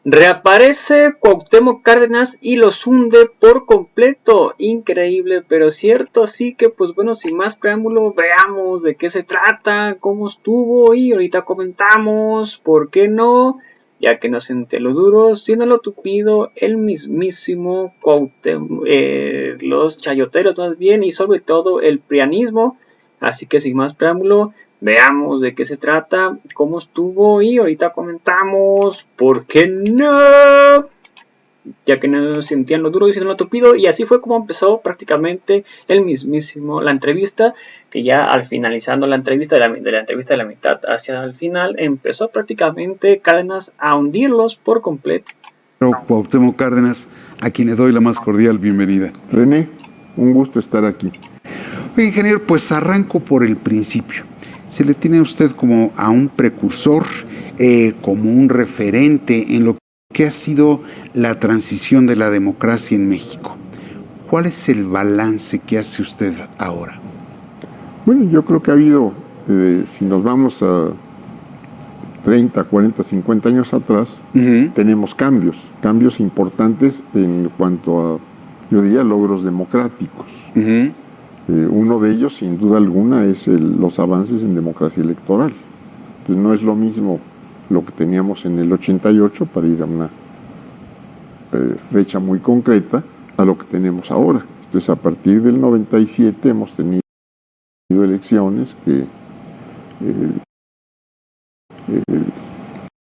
Reaparece Cuauhtémoc Cárdenas y los hunde por completo. Increíble, pero cierto. Así que, pues bueno, sin más preámbulo, veamos de qué se trata, cómo estuvo y ahorita comentamos, ¿por qué no? Ya que no siente lo duro, sino lo tupido, el mismísimo Cuauhtémoc, los chayoteros más bien, y sobre todo el prianismo. Así que sin más preámbulo, veamos de qué se trata, cómo estuvo y ahorita comentamos por qué no, ya que no sentían lo duro diciendo lo tupido. Y así fue como empezó prácticamente la entrevista, que ya al finalizando la entrevista, de la entrevista de la mitad hacia el final, empezó prácticamente Cárdenas a hundirlos por completo. Cuauhtémoc Cárdenas, a quien le doy la más cordial bienvenida. René, un gusto estar aquí. Oye, ingeniero, pues arranco por el principio. Se le tiene a usted como a un precursor, como un referente en lo que ha sido la transición de la democracia en México. ¿Cuál es el balance que hace usted ahora? Bueno, yo creo que ha habido, si nos vamos a 30, 40, 50 años atrás, tenemos cambios importantes en cuanto a, yo diría, logros democráticos. Uno de ellos, sin duda alguna, es los avances en democracia electoral. Entonces, no es lo mismo lo que teníamos en el 88, para ir a una fecha muy concreta, a lo que tenemos ahora. Entonces, a partir del 97 hemos tenido elecciones que,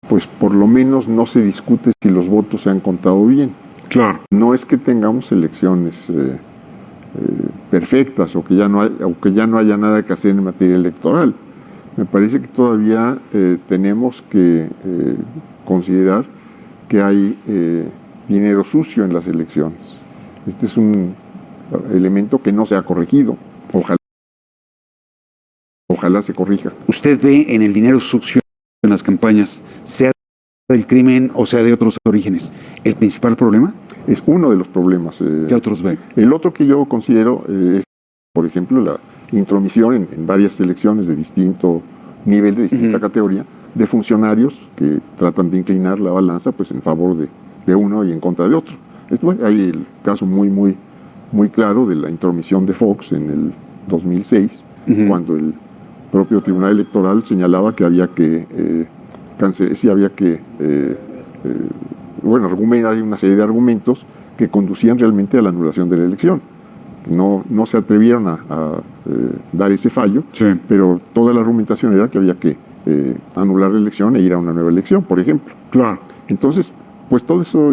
pues por lo menos no se discute si los votos se han contado bien. Claro. No es que tengamos elecciones perfectas o que ya no haya nada que hacer en materia electoral. Me parece que todavía tenemos que considerar que hay dinero sucio en las elecciones. Este es un elemento que no se ha corregido. Ojalá se corrija. ¿Usted ve en el dinero sucio en las campañas, sea del crimen o sea de otros orígenes, el principal problema? Es uno de los problemas. ¿Qué otros ven? El otro que yo considero es, por ejemplo, la intromisión en varias elecciones de distinto nivel, de distinta categoría, de funcionarios que tratan de inclinar la balanza pues en favor de uno y en contra de otro. Hay el caso muy claro de la intromisión de Fox en el 2006, cuando el propio Tribunal Electoral señalaba que había que hay una serie de argumentos que conducían realmente a la anulación de la elección. No se atrevieron a dar ese fallo, pero toda la argumentación era que había que anular la elección e ir a una nueva elección, por ejemplo. Claro. Entonces, pues todo eso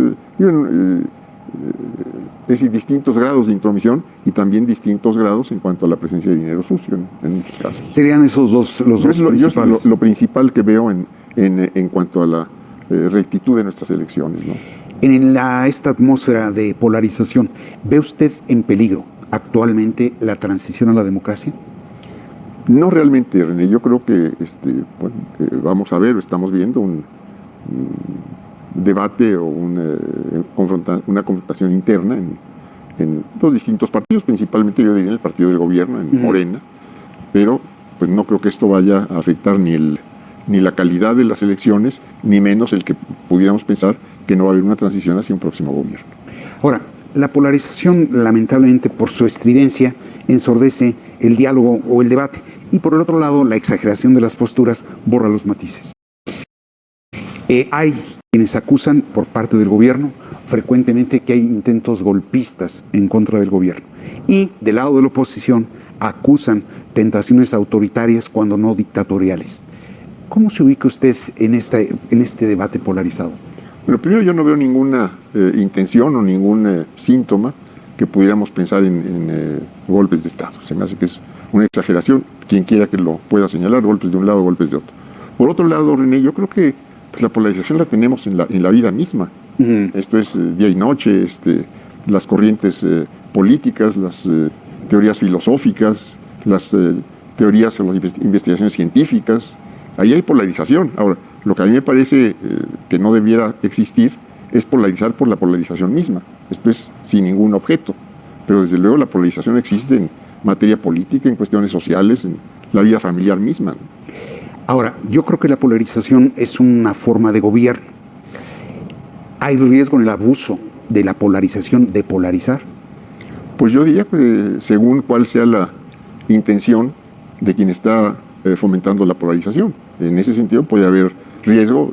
es distintos grados de intromisión y también distintos grados en cuanto a la presencia de dinero sucio en muchos casos. ¿Serían esos dos los dos principales? Lo principal que veo en cuanto a la rectitud de nuestras elecciones, ¿no? En esta atmósfera de polarización, ¿ve usted en peligro actualmente la transición a la democracia? No realmente, René. Yo creo que vamos a ver, estamos viendo un debate o una confrontación interna en los distintos partidos, principalmente yo diría en el partido del gobierno, en Morena, pero pues no creo que esto vaya a afectar ni la calidad de las elecciones, ni menos el que pudiéramos pensar que no va a haber una transición hacia un próximo gobierno. Ahora, la polarización, lamentablemente, por su estridencia, ensordece el diálogo o el debate, y por el otro lado, la exageración de las posturas borra los matices. Hay quienes acusan por parte del gobierno frecuentemente que hay intentos golpistas en contra del gobierno, y del lado de la oposición acusan tentaciones autoritarias cuando no dictatoriales. ¿Cómo se ubica usted en este debate polarizado? Bueno, primero yo no veo ninguna intención o ningún síntoma que pudiéramos pensar en golpes de Estado. Se me hace que es una exageración, quien quiera que lo pueda señalar, golpes de un lado, golpes de otro. Por otro lado, René, yo creo que la polarización la tenemos en la vida misma. Esto es día y noche, las corrientes políticas, las teorías filosóficas, las teorías o las investigaciones científicas. Ahí hay polarización. Ahora, lo que a mí me parece que no debiera existir es polarizar por la polarización misma. Esto es sin ningún objeto. Pero desde luego la polarización existe en materia política, en cuestiones sociales, en la vida familiar misma. Ahora, yo creo que la polarización es una forma de gobierno. ¿Hay riesgo en el abuso de la polarización, de polarizar? Pues yo diría que según cuál sea la intención de quien está fomentando la polarización. En ese sentido puede haber riesgo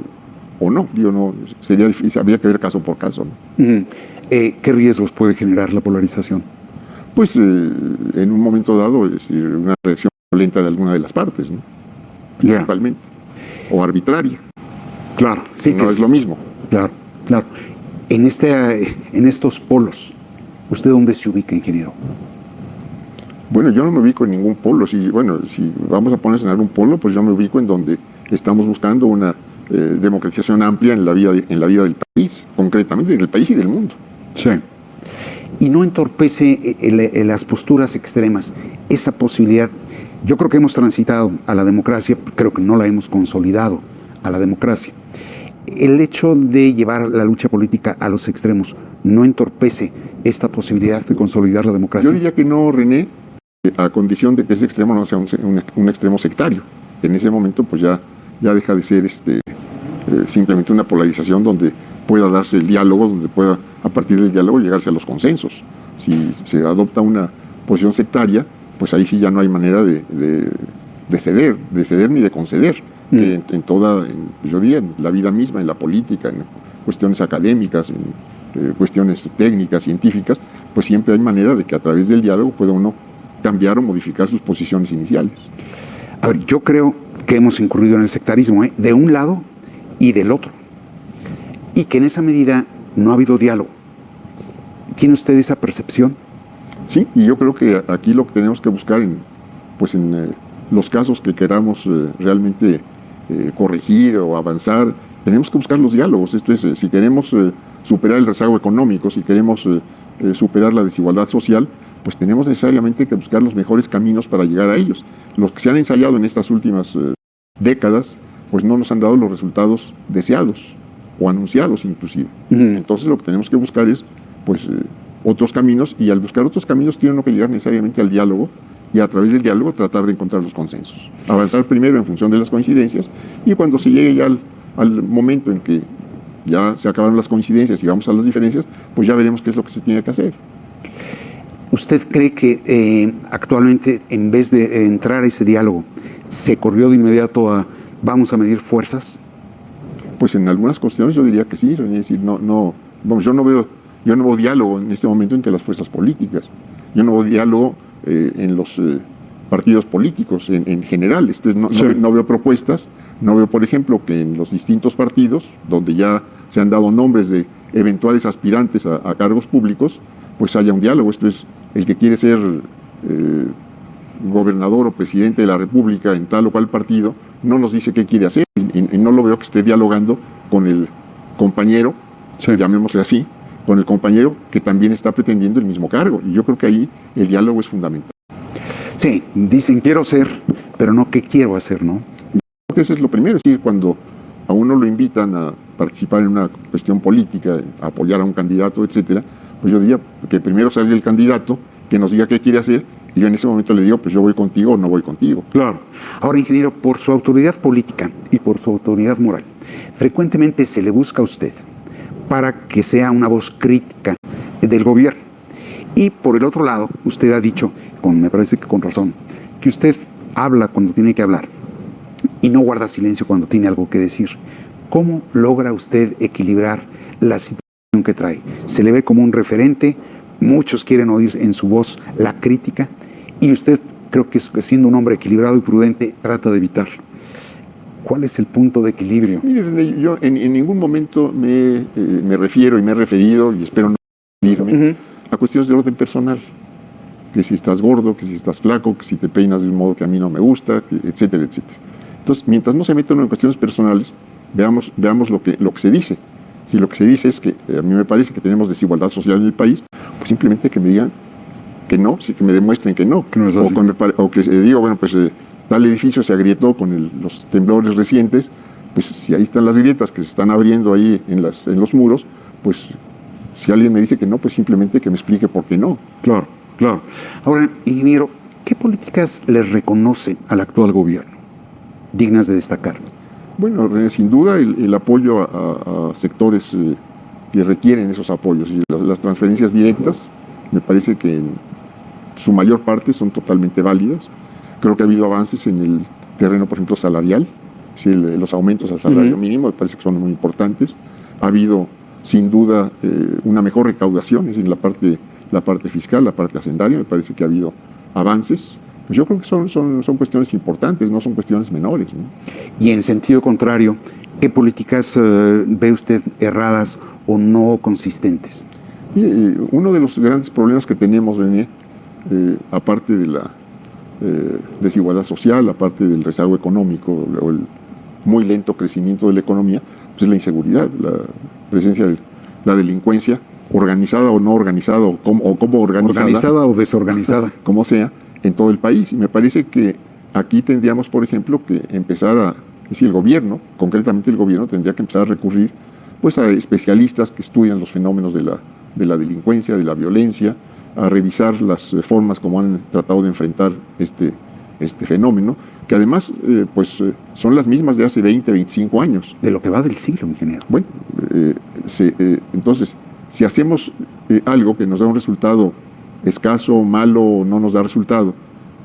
o no. Digo, no, sería difícil, habría que ver caso por caso, ¿no? ¿Qué riesgos puede generar la polarización? Pues en un momento dado, es decir, una reacción violenta de alguna de las partes, ¿no? Principalmente, o arbitraria. Claro, sí, no es lo mismo. Claro, claro. En estos polos, ¿usted dónde se ubica, ingeniero? Bueno, yo no me ubico en ningún polo. Si vamos a poner en algún polo, pues yo me ubico en donde estamos buscando una democratización amplia en la vida del país, concretamente del país y del mundo. Sí. Y no entorpece las posturas extremas esa posibilidad. Yo creo que hemos transitado a la democracia, creo que no la hemos consolidado a la democracia. El hecho de llevar la lucha política a los extremos no entorpece esta posibilidad de consolidar la democracia. Yo diría que no, René, a condición de que ese extremo no sea un extremo sectario. En ese momento pues ya deja de ser simplemente una polarización donde pueda darse el diálogo, donde pueda a partir del diálogo llegarse a los consensos. Si se adopta una posición sectaria, pues ahí sí ya no hay manera de ceder ni de conceder. Que yo diría, en la vida misma, en la política, en cuestiones académicas, en cuestiones técnicas, científicas, pues siempre hay manera de que a través del diálogo pueda uno cambiar o modificar sus posiciones iniciales. A ver, yo creo que hemos incurrido en el sectarismo, de un lado y del otro, y que en esa medida no ha habido diálogo. ¿Tiene usted esa percepción? Sí, y yo creo que aquí lo que tenemos que buscar en los casos que queramos realmente corregir o avanzar, tenemos que buscar los diálogos. Esto es, si queremos superar el rezago económico, si queremos superar la desigualdad social, pues tenemos necesariamente que buscar los mejores caminos para llegar a ellos. Los que se han ensayado en estas últimas décadas, pues no nos han dado los resultados deseados o anunciados inclusive. Entonces lo que tenemos que buscar es otros caminos, y al buscar otros caminos tiene uno que llegar necesariamente al diálogo, y a través del diálogo tratar de encontrar los consensos. Avanzar primero en función de las coincidencias, y cuando se llegue ya al momento en que ya se acabaron las coincidencias y vamos a las diferencias, pues ya veremos qué es lo que se tiene que hacer. ¿Usted cree que actualmente, en vez de entrar a ese diálogo, se corrió de inmediato a vamos a medir fuerzas? Pues en algunas cuestiones yo diría que sí, es decir, yo no veo diálogo en este momento entre las fuerzas políticas. Yo no veo diálogo en los partidos políticos en general. No veo propuestas, no veo, por ejemplo, que en los distintos partidos, donde ya se han dado nombres de eventuales aspirantes a cargos públicos, pues haya un diálogo. Esto es, el que quiere ser gobernador o presidente de la República en tal o cual partido, no nos dice qué quiere hacer, y no lo veo que esté dialogando con el compañero, llamémosle así, con el compañero que también está pretendiendo el mismo cargo. Y yo creo que ahí el diálogo es fundamental. Sí, dicen quiero ser, pero no qué quiero hacer, ¿no? Y creo que eso es lo primero, es decir, cuando a uno lo invitan a participar en una cuestión política, a apoyar a un candidato, etcétera, pues yo diría que primero salga el candidato, que nos diga qué quiere hacer, y yo en ese momento le digo, pues yo voy contigo o no voy contigo. Claro. Ahora, ingeniero, por su autoridad política y por su autoridad moral, frecuentemente se le busca a usted para que sea una voz crítica del gobierno. Y por el otro lado, usted ha dicho, me parece que con razón, que usted habla cuando tiene que hablar y no guarda silencio cuando tiene algo que decir. ¿Cómo logra usted equilibrar la situación que trae? Se le ve como un referente, muchos quieren oír en su voz la crítica, y usted, creo que siendo un hombre equilibrado y prudente, trata de evitar. ¿Cuál es el punto de equilibrio? Mire, yo en ningún momento me refiero y me he referido, y espero no referirme, a cuestiones de orden personal. Que si estás gordo, que si estás flaco, que si te peinas de un modo que a mí no me gusta, etcétera, etcétera. Entonces, mientras no se meta uno en cuestiones personales, veamos lo que se dice. Si lo que se dice es que a mí me parece que tenemos desigualdad social en el país, pues simplemente que me digan que no, que me demuestren que no. Que no es así. O que digo, bueno, pues tal edificio se agrietó con los temblores recientes, pues si ahí están las grietas que se están abriendo ahí en los muros, pues si alguien me dice que no, pues simplemente que me explique por qué no. Claro, claro. Ahora, ingeniero, ¿qué políticas le reconoce al actual gobierno dignas de destacar? Bueno, sin duda el apoyo a sectores que requieren esos apoyos. Y las transferencias directas, me parece que en su mayor parte son totalmente válidas. Creo que ha habido avances en el terreno, por ejemplo, salarial. Sí, los aumentos al salario mínimo me parece que son muy importantes. Ha habido, sin duda, una mejor recaudación, es decir, la parte fiscal, la parte hacendaria, me parece que ha habido avances. Pues yo creo que son cuestiones importantes, no son cuestiones menores, ¿no? Y en sentido contrario, ¿qué políticas ve usted erradas o no consistentes? Uno de los grandes problemas que tenemos, René, aparte de la desigualdad social, aparte del rezago económico o el muy lento crecimiento de la economía, pues es la inseguridad, la presencia de la delincuencia, organizada o no organizada, o como organizada. Organizada o desorganizada. Como sea, en todo el país. Y me parece que aquí tendríamos, por ejemplo, que empezar a, es decir, el gobierno, concretamente el gobierno, tendría que empezar a recurrir pues a especialistas que estudian los fenómenos de la delincuencia, de la violencia, a revisar las formas como han tratado de enfrentar este fenómeno, que además son las mismas de hace 20, 25 años. De lo que va del siglo, ingeniero. Bueno, entonces, si hacemos algo que nos da un resultado escaso, malo, o no nos da resultado,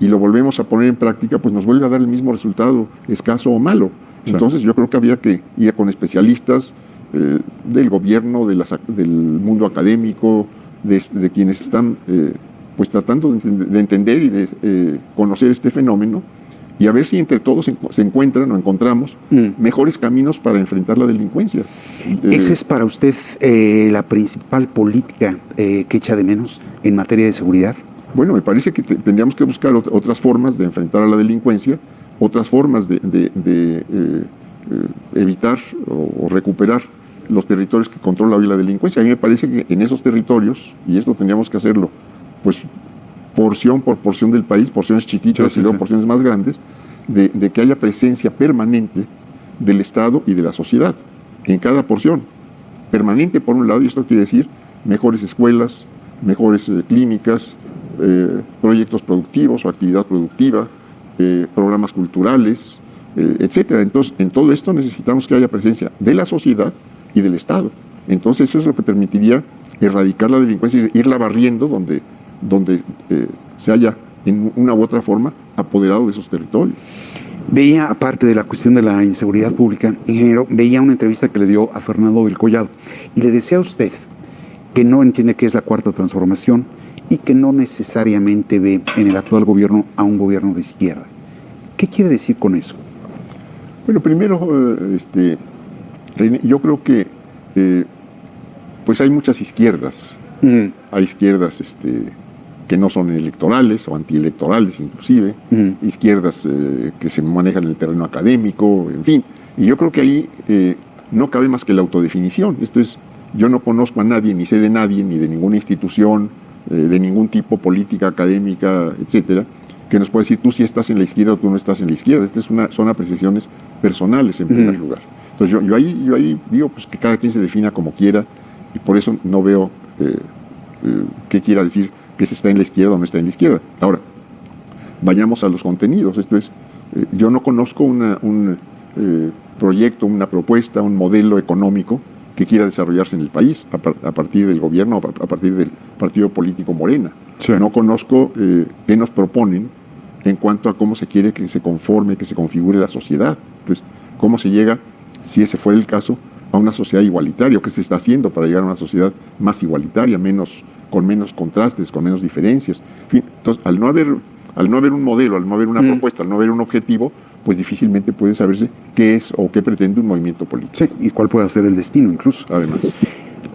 y lo volvemos a poner en práctica, pues nos vuelve a dar el mismo resultado, escaso o malo. Sí. Entonces yo creo que había que ir con especialistas del gobierno, del mundo académico, de quienes están pues tratando de entender y de conocer este fenómeno, y a ver si entre todos se encuentran o encontramos mejores caminos para enfrentar la delincuencia. ¿Esa es para usted la principal política que echa de menos en materia de seguridad? Bueno, me parece que tendríamos que buscar otras formas de enfrentar a la delincuencia, otras formas de evitar o recuperar los territorios que controla hoy la delincuencia. A mí me parece que en esos territorios, y esto tendríamos que hacerlo, pues porción por porción del país, porciones chiquitas y luego porciones más grandes, de que haya presencia permanente del Estado y de la sociedad en cada porción. Permanente por un lado, y esto quiere decir mejores escuelas, mejores clínicas, proyectos productivos o actividad productiva, programas culturales, etcétera. Entonces, en todo esto necesitamos que haya presencia de la sociedad y del Estado. Entonces, eso es lo que permitiría erradicar la delincuencia y irla barriendo donde se haya, en una u otra forma, apoderado de esos territorios. Veía, aparte de la cuestión de la inseguridad pública, ingeniero, veía una entrevista que le dio a Fernando del Collado y le decía a usted que no entiende qué es la cuarta transformación y que no necesariamente ve en el actual gobierno a un gobierno de izquierda. ¿Qué quiere decir con eso? Bueno, primero, René, yo creo que pues hay muchas izquierdas. Hay izquierdas que no son electorales o antielectorales inclusive, izquierdas que se manejan en el terreno académico, en fin. Y yo creo que ahí no cabe más que la autodefinición. Esto es, yo no conozco a nadie, ni sé de nadie, ni de ninguna institución, de ningún tipo, política, académica, etcétera, que nos puede decir tú sí estás en la izquierda o tú no estás en la izquierda. Son apreciaciones personales en primer lugar. Entonces yo ahí digo pues que cada quien se defina como quiera, y por eso no veo qué quiera decir que se está en la izquierda o no está en la izquierda. Ahora, vayamos a los contenidos. Esto es, yo no conozco un proyecto, una propuesta, un modelo económico que quiera desarrollarse en el país a partir del gobierno, a partir del partido político Morena. Sí. No conozco qué nos proponen en cuanto a cómo se quiere que se conforme, que se configure la sociedad. Entonces, cómo se llega, si ese fuera el caso, a una sociedad igualitaria, o qué se está haciendo para llegar a una sociedad más igualitaria, con menos contrastes, con menos diferencias. En fin, entonces, al no haber un modelo, al no haber una propuesta, al no haber un objetivo, pues difícilmente puede saberse qué es o qué pretende un movimiento político. Sí, y cuál puede ser el destino incluso. Además.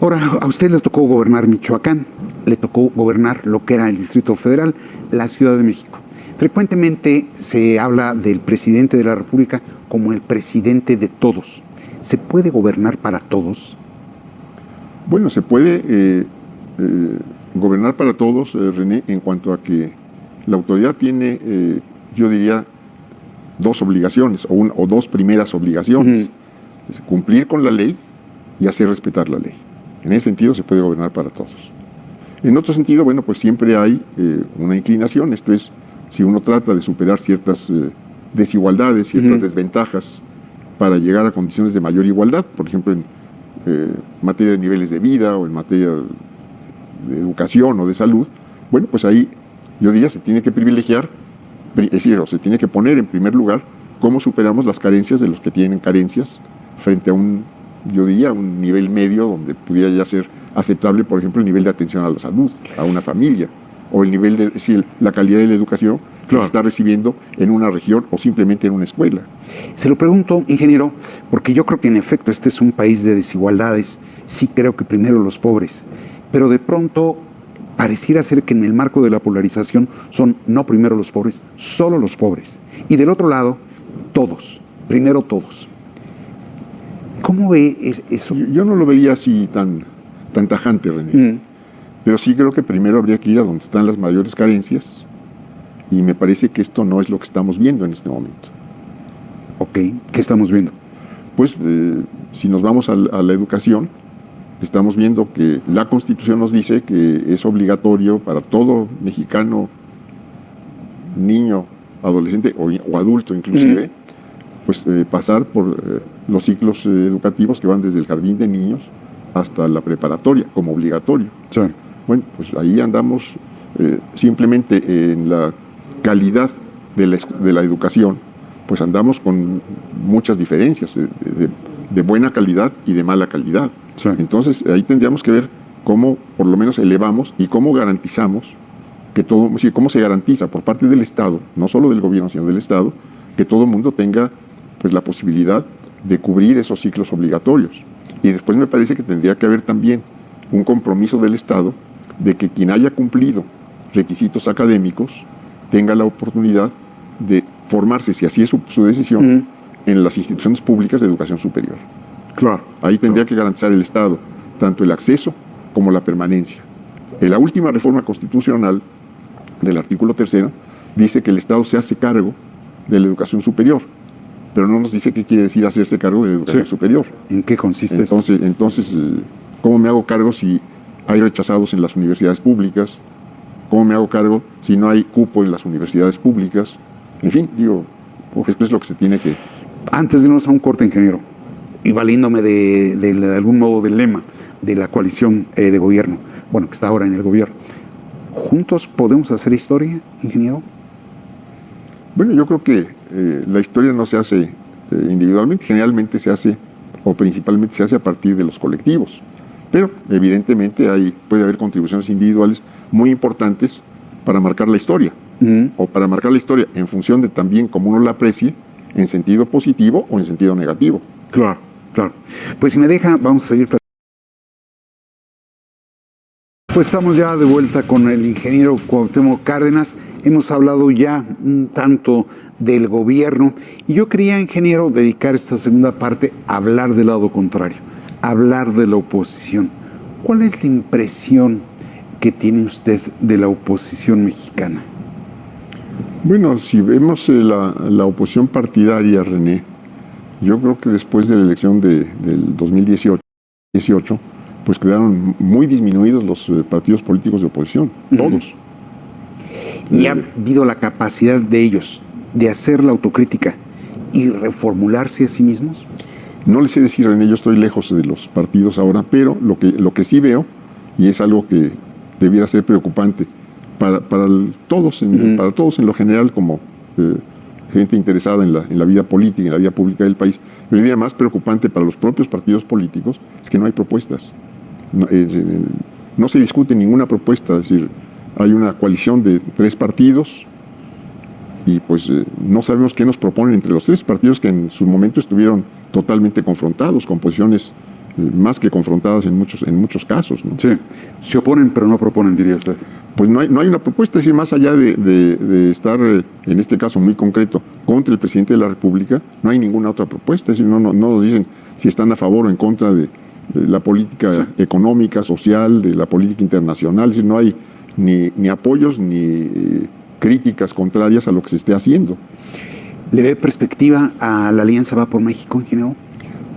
Ahora, a usted le tocó gobernar Michoacán, le tocó gobernar lo que era el Distrito Federal, la Ciudad de México. Frecuentemente se habla del presidente de la República como el presidente de todos. ¿Se puede gobernar para todos? Bueno, se puede gobernar para todos, René, en cuanto a que la autoridad tiene, yo diría, dos obligaciones, o dos primeras obligaciones. Es cumplir con la ley y hacer respetar la ley. En ese sentido se puede gobernar para todos. En otro sentido, bueno, pues siempre hay una inclinación. Esto es, si uno trata de superar ciertas desigualdades, ciertas desventajas para llegar a condiciones de mayor igualdad, por ejemplo, materia de niveles de vida o en materia de educación o de salud, bueno, pues ahí yo diría se tiene que privilegiar, es decir, o se tiene que poner en primer lugar cómo superamos las carencias de los que tienen carencias frente a yo diría, un nivel medio donde pudiera ya ser aceptable, por ejemplo, el nivel de atención a la salud, a una familia, o el nivel de, es decir, la calidad de la educación que se está recibiendo en una región o simplemente en una escuela. Se lo pregunto, ingeniero, porque yo creo que en efecto este es un país de desigualdades. Sí creo que primero los pobres, pero de pronto pareciera ser que en el marco de la polarización son no primero los pobres, solo los pobres. Y del otro lado, todos, primero todos. ¿Cómo ve eso? Yo no lo veía así tan tajante, René. Pero sí creo que primero habría que ir a donde están las mayores carencias, y me parece que esto no es lo que estamos viendo en este momento. Ok, ¿qué estamos viendo? Pues si nos vamos a la educación, estamos viendo que la Constitución nos dice que es obligatorio para todo mexicano, niño, adolescente o adulto inclusive, pues pasar por los ciclos educativos que van desde el jardín de niños hasta la preparatoria, como obligatorio. Sí. Bueno, pues ahí andamos simplemente en la calidad de la educación, pues andamos con muchas diferencias de buena calidad y de mala calidad. Sí. Entonces ahí tendríamos que ver cómo por lo menos elevamos y cómo garantizamos que todo, es decir, cómo se garantiza por parte del Estado, no solo del gobierno, sino del Estado, que todo el mundo tenga pues la posibilidad de cubrir esos ciclos obligatorios. Y después me parece que tendría que haber también un compromiso del Estado de que quien haya cumplido requisitos académicos tenga la oportunidad de formarse, si así es su decisión, en las instituciones públicas de educación superior. Claro. Ahí tendría que garantizar el Estado tanto el acceso como la permanencia. En la última reforma constitucional del artículo 3 dice que el Estado se hace cargo de la educación superior, pero no nos dice qué quiere decir hacerse cargo de la educación superior. ¿En qué consiste Entonces, ¿cómo me hago cargo si hay rechazados en las universidades públicas? ¿Cómo me hago cargo si no hay cupo en las universidades públicas? En fin, digo, esto es lo que se tiene que... Antes de irnos a un corte, ingeniero, y valiéndome de algún modo del lema de la coalición de gobierno, bueno, que está ahora en el gobierno, ¿juntos podemos hacer historia, ingeniero? Bueno, yo creo que la historia no se hace individualmente, generalmente se hace, o principalmente se hace a partir de los colectivos. Pero evidentemente puede haber contribuciones individuales muy importantes para marcar la historia, o para marcar la historia en función de también cómo uno la aprecie, en sentido positivo o en sentido negativo. Claro, claro. Pues si me deja, vamos a seguir platicando. Pues estamos ya de vuelta con el ingeniero Cuauhtémoc Cárdenas. Hemos hablado ya un tanto del gobierno y yo quería, ingeniero, dedicar esta segunda parte a hablar del lado contrario, a hablar de la oposición. ¿Cuál es la impresión que tiene usted de la oposición mexicana? Bueno, si vemos la oposición partidaria, René, yo creo que después de la elección del 2018, pues quedaron muy disminuidos los partidos políticos de oposición, todos. ¿Y ha habido la capacidad de ellos de hacer la autocrítica y reformularse a sí mismos? No les sé decir, René, yo estoy lejos de los partidos ahora, pero lo que sí veo, y es algo que debiera ser preocupante para todos en lo general, como gente interesada en la vida política, en la vida pública del país, pero diría más preocupante para los propios partidos políticos, es que no hay propuestas. No se discute ninguna propuesta, es decir, hay una coalición de 3 partidos y pues no sabemos qué nos proponen entre los 3 partidos que en su momento estuvieron totalmente confrontados, con posiciones más que confrontadas en muchos casos, ¿no? Sí, se oponen pero no proponen, diría usted. Pues no hay una propuesta, es decir, más allá de estar, en este caso muy concreto, contra el presidente de la República, no hay ninguna otra propuesta, es decir, no nos dicen si están a favor o en contra de la política económica, social, de la política internacional, es decir, no hay ni apoyos ni críticas contrarias a lo que se esté haciendo. ¿Le ve perspectiva a la Alianza Va por México, ingeniero?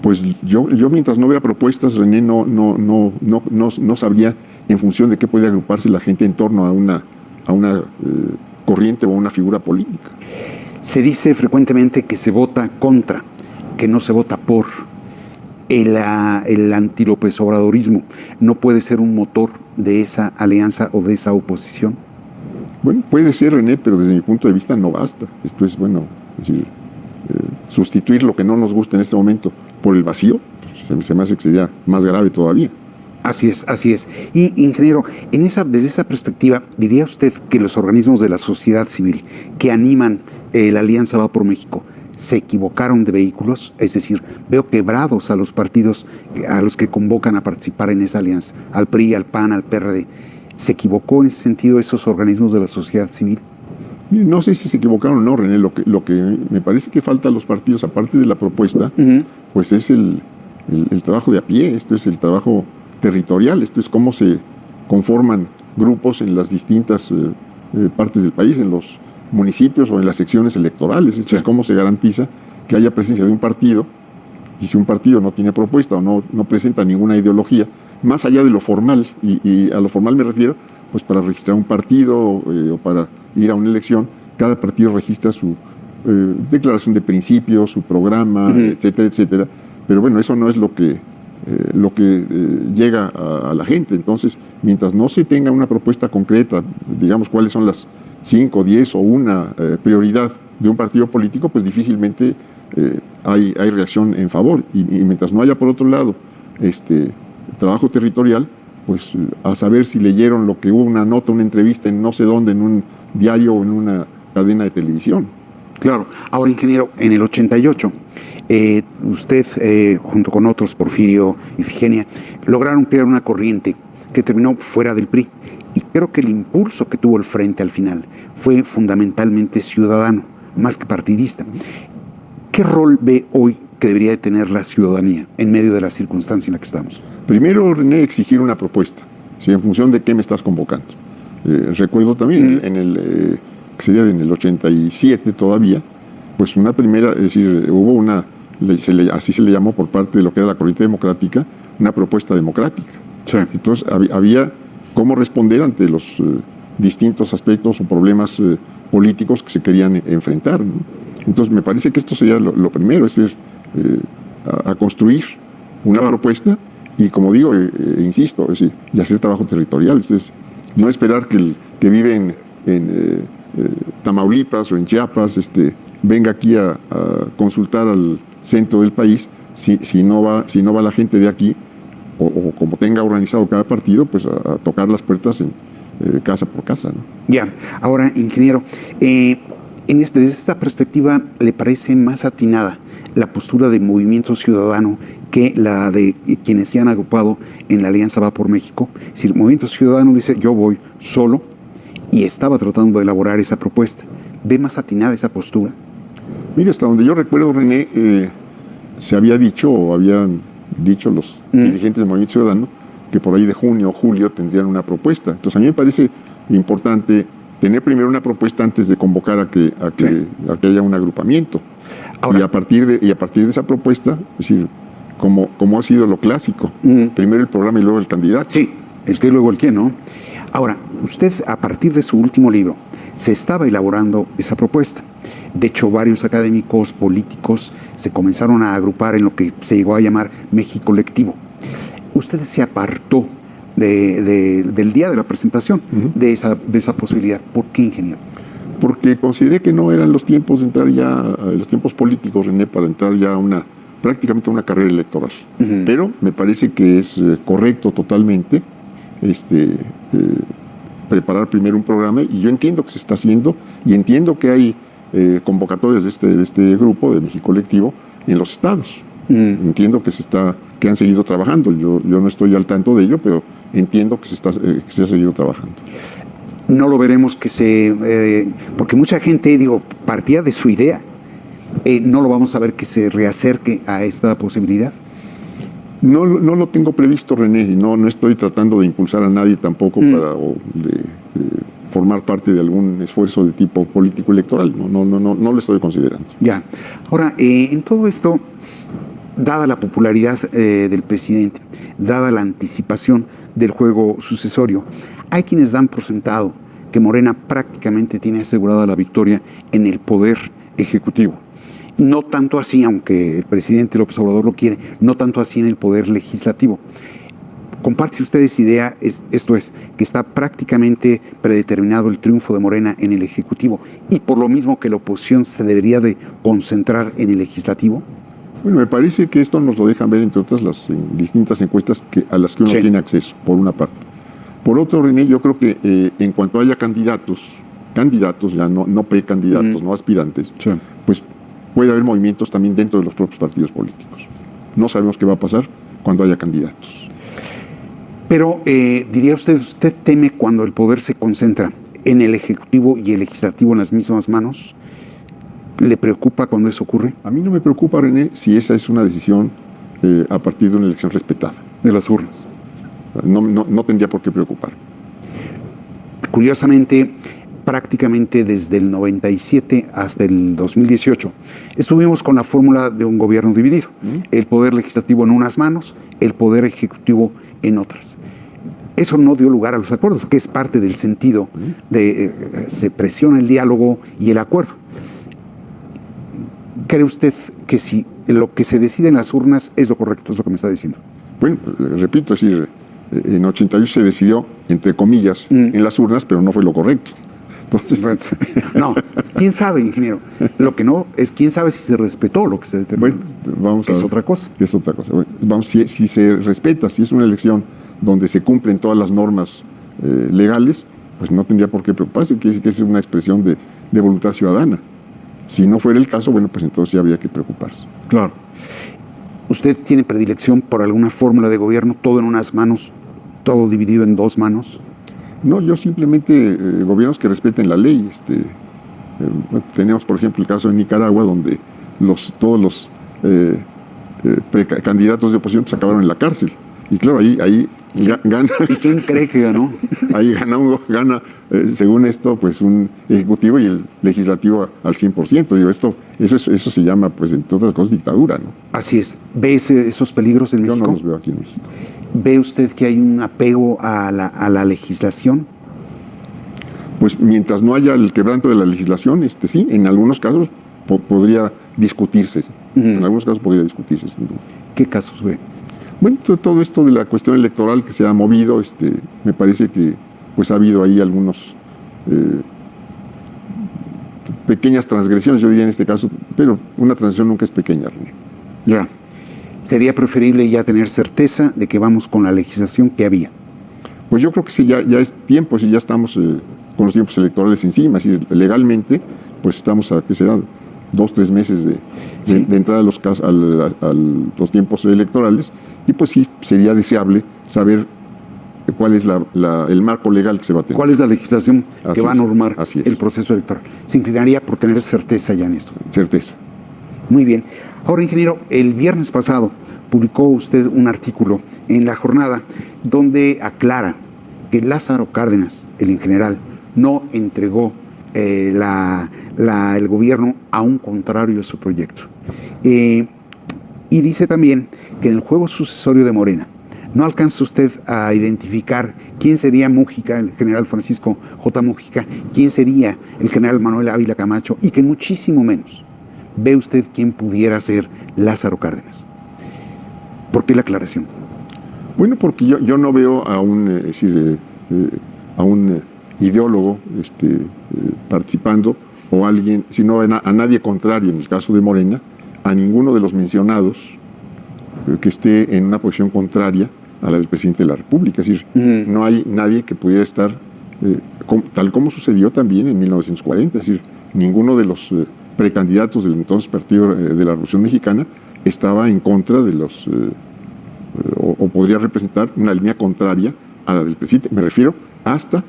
Pues yo mientras no vea propuestas, René, no sabría en función de qué puede agruparse la gente en torno a una corriente o a una figura política. Se dice frecuentemente que se vota contra, que no se vota por. el anti-López Obradorismo no puede ser un motor de esa alianza o de esa oposición? Bueno, puede ser, René, pero desde mi punto de vista no basta. Esto es, bueno, es decir, sustituir lo que no nos gusta en este momento por el vacío, pues, se me hace que sería más grave todavía. Así es, así es. Y, ingeniero, desde esa perspectiva, ¿diría usted que los organismos de la sociedad civil que animan la Alianza Va por México se equivocaron de vehículos? Es decir, veo quebrados a los partidos a los que convocan a participar en esa alianza, al PRI, al PAN, al PRD. ¿Se equivocó en ese sentido esos organismos de la sociedad civil? No sé si se equivocaron o no, René. Lo que me parece que falta a los partidos, aparte de la propuesta, pues es el trabajo de a pie. Esto es el trabajo territorial. Esto es cómo se conforman grupos en las distintas partes del país, en los municipios o en las secciones electorales. Esto es cómo se garantiza que haya presencia de un partido, y si un partido no tiene propuesta o no presenta ninguna ideología, más allá de lo formal, y a lo formal me refiero, pues para registrar un partido o para ir a una elección, cada partido registra su declaración de principios, su programa, etcétera, etcétera. Pero bueno, eso no es lo que llega a la gente. Entonces, mientras no se tenga una propuesta concreta, digamos cuáles son las 5, 10 o una prioridad de un partido político, pues difícilmente hay reacción en favor. Y mientras no haya, por otro lado, trabajo territorial, pues a saber si leyeron lo que hubo una nota, una entrevista en no sé dónde, en un diario o en una cadena de televisión. Claro. Ahora, ingeniero, en el 88, usted, junto con otros, Porfirio y Ifigenia, lograron crear una corriente que terminó fuera del PRI. Y creo que el impulso que tuvo el Frente al final fue fundamentalmente ciudadano, más que partidista. ¿Qué rol ve hoy que debería de tener la ciudadanía en medio de la circunstancia en la que estamos? Primero, René, exigir una propuesta, ¿sí? En función de qué me estás convocando. Recuerdo también que sería en el 87 todavía, pues una primera, es decir, hubo una, así se le llamó por parte de lo que era la corriente democrática, una propuesta democrática. Sí. Entonces había cómo responder ante los distintos aspectos o problemas políticos que se querían enfrentar, ¿no? Entonces me parece que esto sería lo primero, es decir, a construir una propuesta y, como digo, insisto, es decir, y hacer trabajo territorial. Entonces, no esperar que el que vive en Tamaulipas o en Chiapas venga aquí a consultar al centro del país si no va la gente de aquí o como tenga organizado cada partido, pues a tocar las puertas en casa por casa, ¿no? Ya. Ahora, ingeniero, desde esta perspectiva, ¿le parece más atinada la postura del Movimiento Ciudadano que la de quienes se han agrupado en la Alianza Va por México? Es decir, el Movimiento Ciudadano dice, yo voy solo, y estaba tratando de elaborar esa propuesta. ¿Ve más atinada esa postura? Mira, hasta donde yo recuerdo, René, se había dicho o habían dicho los dirigentes del Movimiento Ciudadano que por ahí de junio o julio tendrían una propuesta. Entonces a mí me parece importante tener primero una propuesta antes de convocar a que haya un agrupamiento. Ahora, y a partir de esa propuesta, es decir, como ha sido lo clásico, primero el programa y luego el candidato. Sí, el qué y luego el qué, ¿no? Ahora, usted, a partir de su último libro, se estaba elaborando esa propuesta. De hecho, varios académicos políticos se comenzaron a agrupar en lo que se llegó a llamar México Colectivo. Usted se apartó del día de la presentación de esa posibilidad. ¿Por qué, ingeniero? Porque consideré que no eran los tiempos de entrar ya, los tiempos políticos, René, para entrar ya prácticamente a una carrera electoral. Pero me parece que es correcto totalmente preparar primero un programa, y yo entiendo que se está haciendo, y entiendo que hay convocatorias de este grupo de México Colectivo en los estados. Entiendo que han seguido trabajando. Yo no estoy al tanto de ello, pero entiendo que se ha seguido trabajando. No lo veremos porque mucha gente, partía de su idea. No lo vamos a ver que se reacerque a esta posibilidad. No lo tengo previsto, René, y no estoy tratando de impulsar a nadie tampoco de formar parte de algún esfuerzo de tipo político electoral. No lo estoy considerando. Ya. Ahora, en todo esto, dada la popularidad del presidente, dada la anticipación del juego sucesorio, hay quienes dan por sentado que Morena prácticamente tiene asegurada la victoria en el poder ejecutivo. No tanto así, aunque el presidente López Obrador lo quiere, no tanto así en el poder legislativo. ¿Comparte ustedes idea, esto es, que está prácticamente predeterminado el triunfo de Morena en el Ejecutivo y por lo mismo que la oposición se debería de concentrar en el Legislativo? Bueno, me parece que esto nos lo dejan ver, entre otras, las distintas encuestas a las que uno tiene acceso, por una parte. Por otro, René, yo creo que en cuanto haya candidatos ya no precandidatos, no aspirantes, pues puede haber movimientos también dentro de los propios partidos políticos. No sabemos qué va a pasar cuando haya candidatos. Pero, diría ¿usted teme cuando el poder se concentra en el Ejecutivo y el Legislativo en las mismas manos? ¿Le preocupa cuando eso ocurre? A mí no me preocupa, René, si esa es una decisión a partir de una elección respetada. De las urnas. No tendría por qué preocupar. Curiosamente, prácticamente desde el 97 hasta el 2018, estuvimos con la fórmula de un gobierno dividido. El poder legislativo en unas manos, el poder ejecutivo en otras. Eso no dio lugar a los acuerdos, que es parte del sentido de se presiona el diálogo y el acuerdo. ¿Cree usted que si lo que se decide en las urnas es lo correcto, es lo que me está diciendo? Bueno, repito, es decir, en 88 se decidió, entre comillas, en las urnas, pero no fue lo correcto. Entonces, no, quién sabe, ingeniero. Lo que no es quién sabe si se respetó lo que se determinó. Bueno, vamos a ver. Es otra cosa. Es otra cosa. Bueno, vamos, si se respeta, si es una elección donde se cumplen todas las normas legales, pues no tendría por qué preocuparse, que es una expresión de voluntad ciudadana. Si no fuera el caso, bueno, pues entonces sí habría que preocuparse. Claro. ¿Usted tiene predilección por alguna fórmula de gobierno, todo en unas manos, todo dividido en dos manos? No, yo simplemente gobiernos que respeten la ley. Tenemos, por ejemplo, el caso de Nicaragua, donde todos los candidatos de oposición pues, acabaron en la cárcel. Y claro, ahí gana. ¿Y quién cree que ganó? Ahí gana según esto, pues un ejecutivo y el legislativo al 100%. Digo, eso se llama, pues, entre otras cosas, dictadura, ¿no? Así es. ¿Ve esos peligros en México? Yo no los veo aquí en México. ¿Ve usted que hay un apego a la legislación? Pues mientras no haya el quebranto de la legislación, sí, en algunos casos podría discutirse. En algunos casos podría discutirse, sin duda. ¿Qué casos ve? Bueno, todo esto de la cuestión electoral que se ha movido, me parece que pues ha habido ahí algunos pequeñas transgresiones, yo diría en este caso, pero una transgresión nunca es pequeña, René. Ya. ¿Sería preferible ya tener certeza de que vamos con la legislación que había? Pues yo creo que sí, ya es tiempo, si ya estamos con los tiempos electorales encima, es decir, legalmente, pues estamos a, ¿qué será?, 2-3 meses de entrar a los tiempos electorales, y pues sí, sería deseable saber cuál es el marco legal que se va a tener. ¿Cuál es la legislación que va a normar Así es. el proceso electoral? Se inclinaría por tener certeza ya en esto. Certeza. Muy bien. Ahora, ingeniero, el viernes pasado publicó usted un artículo en La Jornada donde aclara que Lázaro Cárdenas, el general, no entregó el gobierno a un contrario a su proyecto. Y dice también que en el juego sucesorio de Morena no alcanza usted a identificar quién sería Mújica, el general Francisco J. Mújica, quién sería el general Manuel Ávila Camacho, y que muchísimo menos ve usted quién pudiera ser Lázaro Cárdenas. ¿Por qué la aclaración? Bueno, porque yo no veo a un ideólogo participando, o alguien, sino a nadie contrario, en el caso de Morena, a ninguno de los mencionados que esté en una posición contraria a la del presidente de la República. Es decir, no hay nadie que pudiera estar, tal como sucedió también en 1940, es decir, ninguno de los precandidatos del entonces Partido de la Revolución Mexicana estaba en contra de o podría representar una línea contraria a la del presidente. Me refiero hasta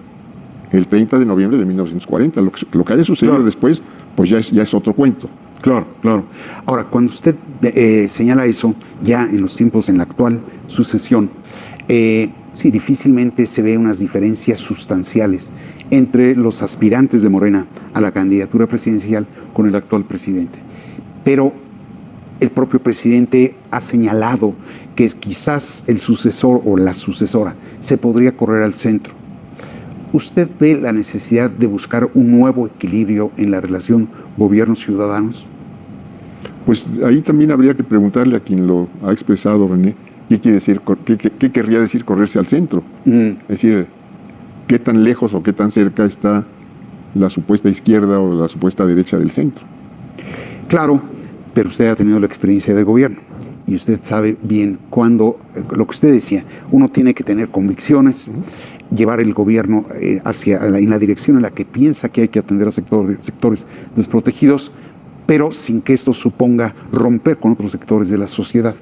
el 30 de noviembre de 1940. Lo que haya sucedido después, pues ya es otro cuento. Claro, claro. Ahora, cuando usted señala eso, ya en los tiempos, en la actual sucesión, sí, difícilmente se ve unas diferencias sustanciales entre los aspirantes de Morena a la candidatura presidencial con el actual presidente. Pero el propio presidente ha señalado que quizás el sucesor o la sucesora se podría correr al centro. ¿Usted ve la necesidad de buscar un nuevo equilibrio en la relación gobierno-ciudadanos? Pues ahí también habría que preguntarle a quien lo ha expresado, René, qué quiere decir, qué querría decir correrse al centro. Es decir, qué tan lejos o qué tan cerca está la supuesta izquierda o la supuesta derecha del centro. Claro, pero usted ha tenido la experiencia de gobierno y usted sabe bien cuándo, lo que usted decía, uno tiene que tener convicciones, llevar el gobierno en la dirección en la que piensa que hay que atender a sectores desprotegidos, pero sin que esto suponga romper con otros sectores de la sociedad.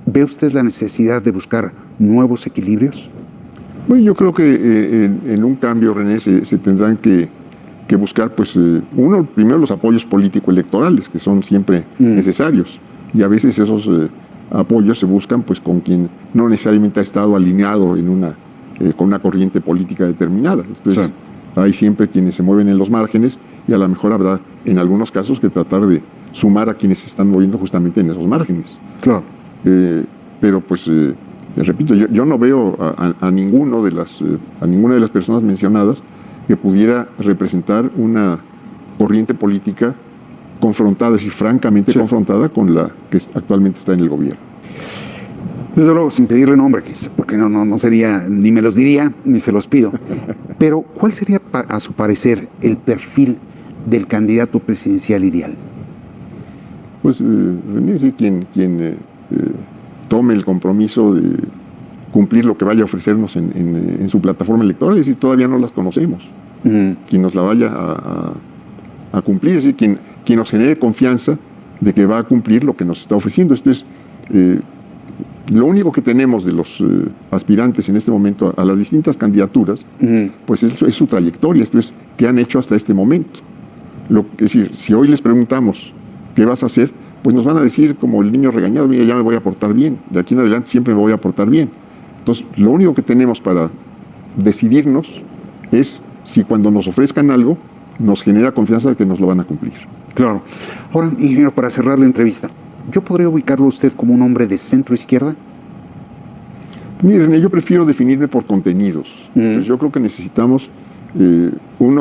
¿Ve usted la necesidad de buscar nuevos equilibrios? Bueno, yo creo que en un cambio, René, se tendrán que buscar, pues, primero los apoyos político-electorales, que son siempre necesarios, y a veces esos apoyos se buscan, pues, con quien no necesariamente ha estado alineado con una corriente política determinada. Entonces, sí, hay siempre quienes se mueven en los márgenes, y a lo mejor habrá, en algunos casos, que tratar de sumar a quienes se están moviendo justamente en esos márgenes. Claro. Pero, pues, repito, yo no veo a ninguna de las personas mencionadas que pudiera representar una corriente política confrontada, es decir, francamente confrontada con la que actualmente está en el gobierno. Desde luego, sin pedirle nombre, porque no sería, ni me los diría, ni se los pido. Pero, ¿cuál sería, a su parecer, el perfil del candidato presidencial ideal? Pues, René, sí, quien tome el compromiso de cumplir lo que vaya a ofrecernos en su plataforma electoral, es decir, todavía no las conocemos. Quien nos la vaya a cumplir, es decir, quien nos genere confianza de que va a cumplir lo que nos está ofreciendo. Esto es, lo único que tenemos de los aspirantes en este momento a las distintas candidaturas, pues es su trayectoria, esto es, qué han hecho hasta este momento. Es decir, si hoy les preguntamos qué vas a hacer, pues nos van a decir como el niño regañado, mira, ya me voy a portar bien, de aquí en adelante siempre me voy a portar bien. Entonces, lo único que tenemos para decidirnos es si cuando nos ofrezcan algo, nos genera confianza de que nos lo van a cumplir. Claro. Ahora, ingeniero, para cerrar la entrevista, ¿yo podría ubicarlo a usted como un hombre de centro-izquierda? Mire, René, yo prefiero definirme por contenidos. Pues yo creo que necesitamos,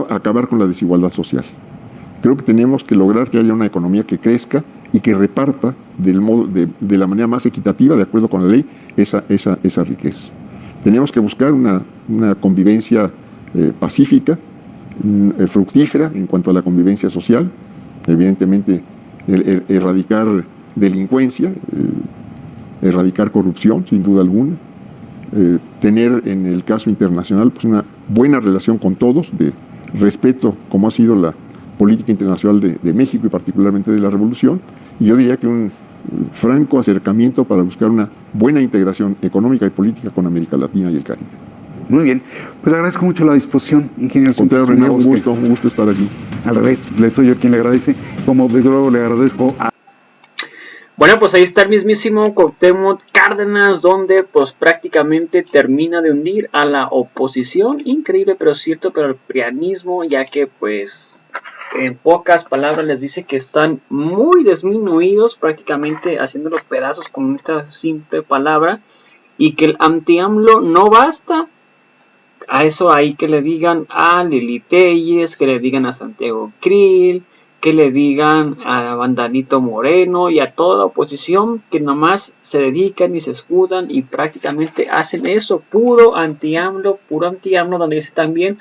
acabar con la desigualdad social. Creo que tenemos que lograr que haya una economía que crezca y que reparta de la manera más equitativa, de acuerdo con la ley, esa riqueza. Tenemos que buscar una convivencia pacífica, fructífera en cuanto a la convivencia social, evidentemente erradicar delincuencia, erradicar corrupción, sin duda alguna, tener en el caso internacional pues una buena relación con todos, de respeto, como ha sido la política internacional de México y particularmente de la Revolución, y yo diría que un franco acercamiento para buscar una buena integración económica y política con América Latina y el Caribe. Muy bien, pues agradezco mucho la disposición, ingeniero. Contrario, René, un gusto estar aquí. Al revés, soy yo quien le agradece, como desde luego le agradezco a... Bueno, pues ahí está el mismísimo Cuauhtémoc Cárdenas, donde pues prácticamente termina de hundir a la oposición, increíble pero cierto, pero el prianismo, ya que pues en pocas palabras les dice que están muy disminuidos, prácticamente haciéndolo pedazos con esta simple palabra, y que el anti-AMLO no basta. A eso hay que le digan a Lili Telles, que le digan a Santiago Krill, que le digan a Vandalito Moreno y a toda la oposición que nomás se dedican y se escudan y prácticamente hacen eso, puro anti-AMLO, donde dice también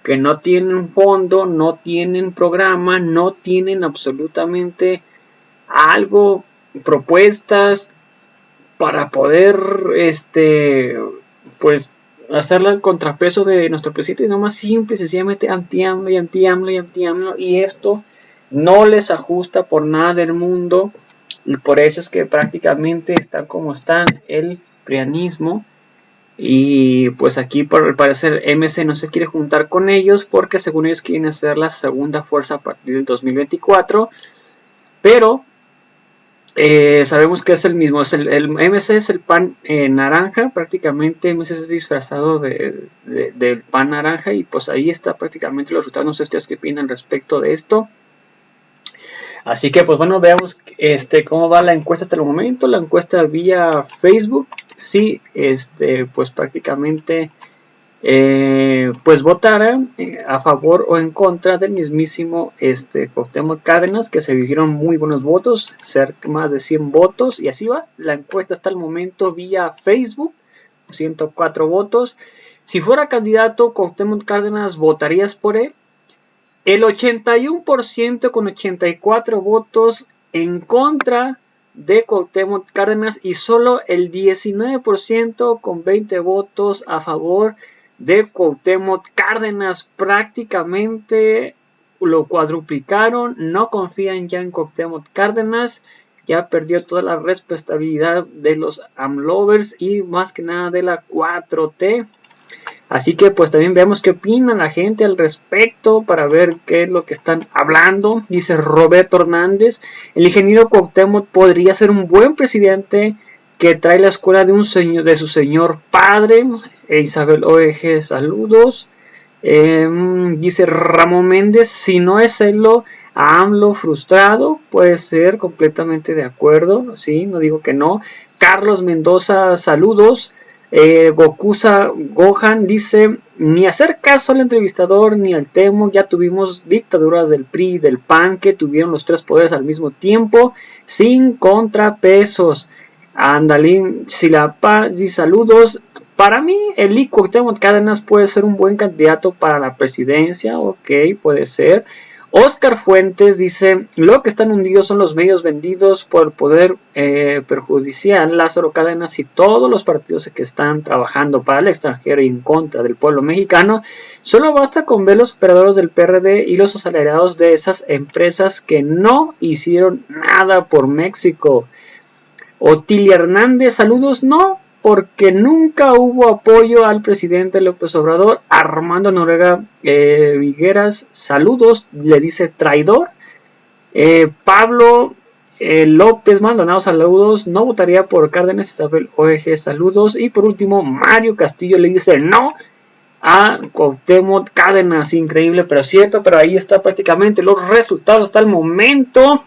que no tienen fondo, no tienen programa, no tienen absolutamente algo, propuestas para poder, pues, hacerle el contrapeso de nuestro presidente, nomás simple y sencillamente anti-AMLO y anti-AMLO y anti-AMLO, y esto no les ajusta por nada del mundo, y por eso es que prácticamente están como están el prianismo. Y pues aquí por el parecer MC no se quiere juntar con ellos porque según ellos quieren hacer la segunda fuerza a partir del 2024, pero sabemos que es el mismo, el MC es el pan naranja, prácticamente MC es disfrazado del pan naranja, y pues ahí está prácticamente los resultados. No sé ustedes qué opinan respecto de esto. Así que pues bueno, veamos cómo va la encuesta hasta el momento. La encuesta vía Facebook, sí, pues prácticamente pues votara a favor o en contra del mismísimo Cuauhtémoc Cárdenas, que se hicieron muy buenos votos, cerca más de 100 votos, y así va. La encuesta hasta el momento vía Facebook, 104 votos. Si fuera candidato Cuauhtémoc Cárdenas, ¿votarías por él? El 81% con 84 votos en contra de Cuauhtémoc Cárdenas y solo el 19% con 20 votos a favor de Cuauhtémoc Cárdenas. Prácticamente lo cuadruplicaron, no confían ya en Cuauhtémoc Cárdenas, ya perdió toda la respetabilidad de los AMLovers y más que nada de la 4T. Así que pues también veamos qué opina la gente al respecto para ver qué es lo que están hablando. Dice Roberto Hernández: el ingeniero Cuauhtémoc podría ser un buen presidente que trae la escuela de su señor padre. Isabel OEG, saludos. Dice Ramón Méndez: si no es serlo a AMLO frustrado, puede ser, completamente de acuerdo, sí, no digo que no. Carlos Mendoza, saludos. Gokusa Gohan dice: ni hacer caso al entrevistador ni al Temo, ya tuvimos dictaduras del PRI y del PAN que tuvieron los tres poderes al mismo tiempo sin contrapesos. Andalín Silapa dice: saludos. Para mí el Cuauhtémoc Cárdenas puede ser un buen candidato para la presidencia, ok, puede ser. Oscar Fuentes dice: lo que están hundidos son los medios vendidos por el poder perjudicial. Lázaro Cárdenas y todos los partidos que están trabajando para el extranjero y en contra del pueblo mexicano. Solo basta con ver los operadores del PRD y los asalariados de esas empresas que no hicieron nada por México. Otilia Hernández, saludos. No, porque nunca hubo apoyo al presidente López Obrador. Armando Noriega Vigueras, saludos, le dice traidor. Pablo López Maldonado, saludos, no votaría por Cárdenas. Isabel OEG, saludos. Y por último, Mario Castillo le dice no a Cuauhtémoc Cárdenas. Increíble, pero cierto. Pero ahí está prácticamente los resultados hasta el momento.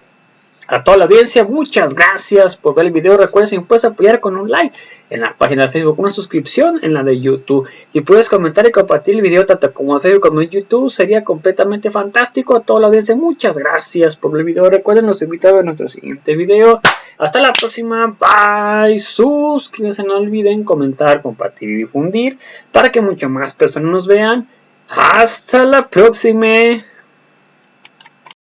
A toda la audiencia, muchas gracias por ver el video. Recuerda, si me puedes apoyar con un like en la página de Facebook, una suscripción en la de YouTube. Si puedes comentar y compartir el video tanto como en Facebook como en YouTube, sería completamente fantástico. A toda la audiencia, muchas gracias por ver el video. Recuerden, los invito a ver nuestro siguiente video. Hasta la próxima, bye. Suscríbanse, no olviden comentar, compartir y difundir para que muchas más personas nos vean. Hasta la próxima.